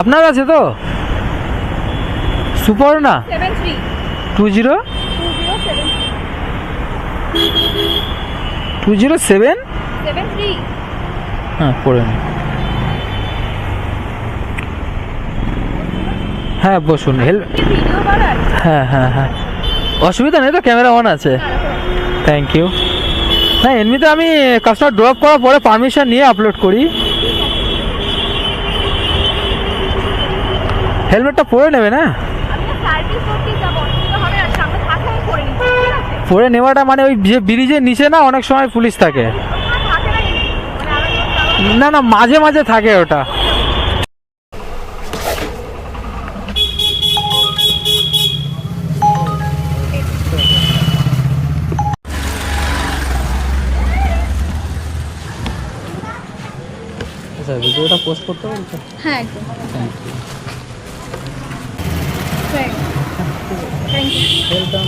আপনার আছে তো সুপর্ণা 20 207 হ্যাঁ পড়ে নিন। হ্যাঁ বসুন হ্যাঁ হ্যাঁ হ্যাঁ অসুবিধা নেই তো, ক্যামেরা অন আছে। Thank you. না এমনিতে আমি কাস্টমার ড্রপ করার পরে পারমিশন নিয়ে আপলোড করি। হেলমেটটা পরে নেবে না? পরে নেওয়াটা মানে ওই যে ব্রিজের নিচে না অনেক সময় পুলিশ থাকে। না না মাঝে মাঝে থাকে ওটা। আচ্ছা ভিডিওটা পোস্ট করতে হবে তো? হ্যাঁ একদম। Thank you. Thank you. Welcome.